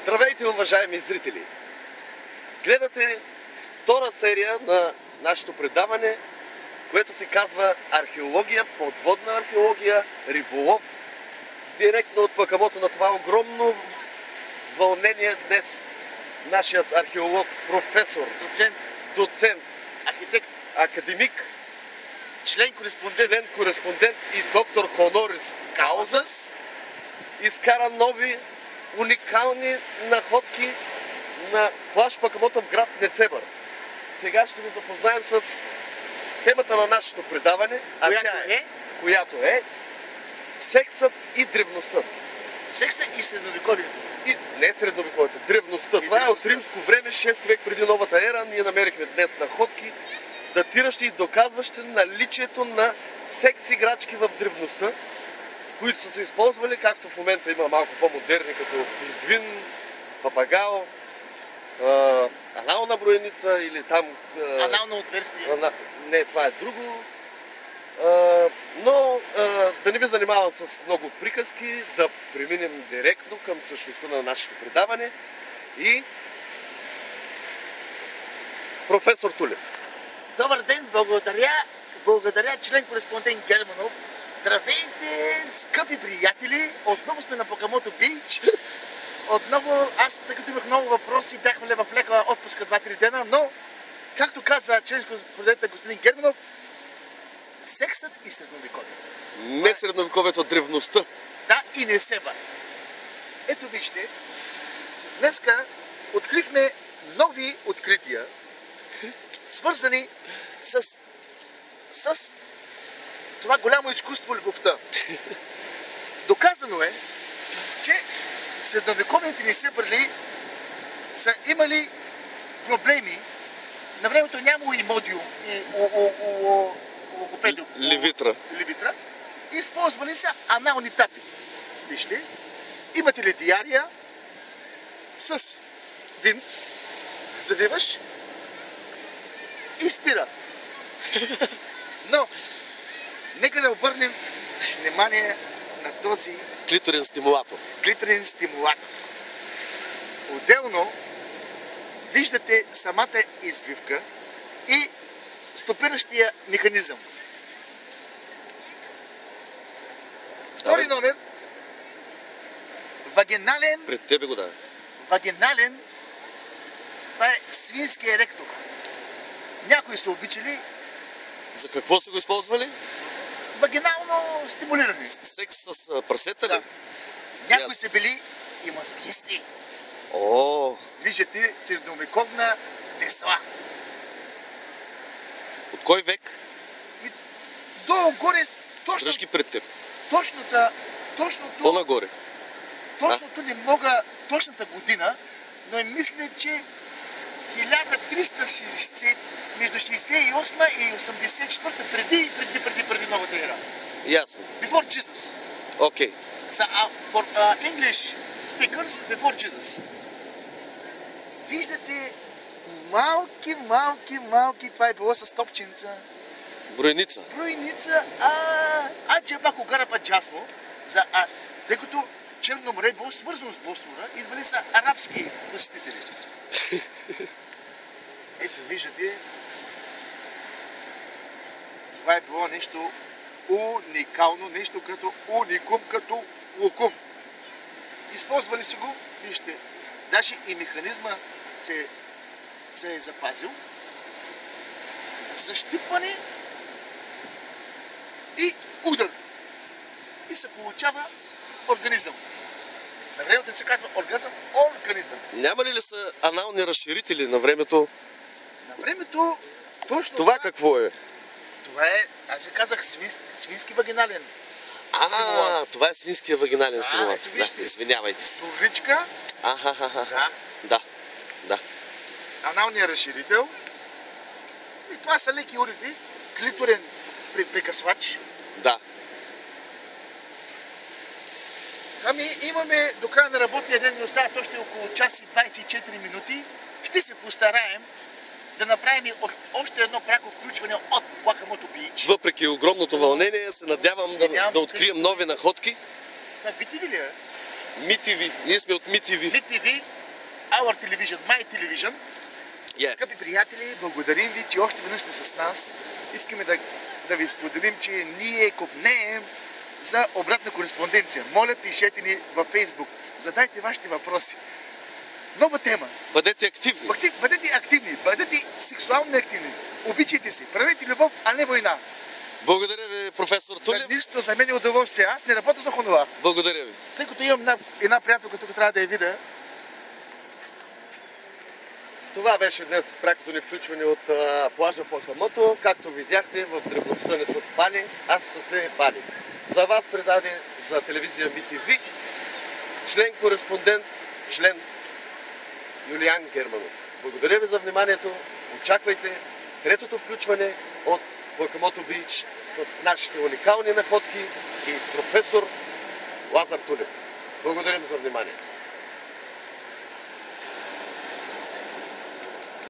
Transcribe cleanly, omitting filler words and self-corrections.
Здравейте, уважаеми зрители! Гледате втора серия на нашето предаване, което се казва археология, подводна археология, риболов. Директно от пъкамото на това огромно вълнение днес нашият археолог, професор, доцент, архитект, академик, член-кореспондент и доктор хонорис каузас изкара нови уникални находки на плаж Пъкамота в град Несебър. Сега ще ви запознаем с темата на нашето предаване, която е сексът и древността. Секса и средновековието. И не средновековието, древността. Това е от римско време, 6 век преди новата ера. Ние намерихме днес находки, датиращи и доказващи наличието на секс играчки в древността, които са се използвали, както в момента има малко по-модерни, като пингвин, папагао, анална броеница или там... Анално отверстие. Не, това е друго. Но да не ви занимавам с много приказки, да преминем директно към същността на нашето предаване и професор Тулев. Добър ден, благодаря член-кореспондент Германов. Здравейте, скъпи приятели! Отново сме на Пъкамото Бич. Отново, аз, тъй като имах много въпроси, бяхме в лека отпуска 2-3 дена, но, както каза член-кореспондентът господин Германов, сексът и средновековието. Не средновековието, древността. Да, и Несебър. Ето вижте, днеска открихме нови открития, свързани с това голямо изкуство любовта. Доказано е, че средновековните Несебърли са имали проблеми. На времето нямало и модио, и левитра. Използвали са анални тапи. Вижте, имате ли диария с винт, завиваш и спира. Но, нека да обърнем внимание на този клиторен стимулатор. Отделно виждате самата извивка и стопиращия механизъм. Втори номер. Вагинален. Пред тебе го дава. Вагинален. Това е свински еректор. Някои са обичали. За какво са го използвали? Вагинално стимулиране. Секс с прасета ли? Да. Някои са били и мазохисти. Виждате средновековна тесла. От кой век? Долу-горе. Дръжки пред теб. По-нагоре. Точното не мога точната година, но мисля, че 1360, между 68 и 84 преди новата ера. Ясно. Before Jesus. Okay. So, for English speakers, before Jesus. Виждате малки, това е било с топченца. Броеница. Че бако гарапа джасмо, тъй като Черно море било свързано с Босфора, идвали са арабски посетители. Ето виждате, това е било нещо уникално, нещо като уникум, като лукум. Използвали си го, вижте, даже и механизма се е запазил. Защипване и удар. И се получава организъм. На времето се казва организъм. Няма ли са анални разширители на времето? На времето точно това какво е? Това е, аз ви казах, свински вагинален. Това е свинския вагинален стимулатор. Да, извинявайте. Сурвичка. Да. Аналният разширител. И това са леки уреди. Клиторен прекъсвач. Да. Имаме до края на работния ден, ни остават още около час и 24 минути. Ще се постараем да направим още едно пряко включване от Пъкамото Бич. Въпреки огромното вълнение, се надявам да открием нови находки. Това бити ли е? MeTV. Ние сме от MeTV. MeTV, Our Television, My Television. Yeah. Скъпи приятели, благодарим ви, че още веднъж сте с нас. Искаме да ви споделим, че ние копнеем за обратна кореспонденция. Моля, пишете ни във Facebook. Задайте вашите въпроси. Нова тема. Бъдете активни. Бъдете активни, бъдете сексуално активни. Обичайте се, правете любов, а не война. Благодаря ви, професор Тулев. За нищо, за мен е удоволствие. Аз не работя за хонова. Благодаря ви. Тъй като имам една приятелка, тук трябва да я видя. Това беше днес прякото ни включване от плажа Покамото. Както видяхте, в древността не са спали, аз съвсем пали. За вас предаде за телевизия MeTV член-кореспондент, член Юлиан Германов. Благодаря ви за вниманието. Очаквайте третото включване от Покамото Бич с нашите уникални находки и професор Лазар Тулев. Благодарим за вниманието.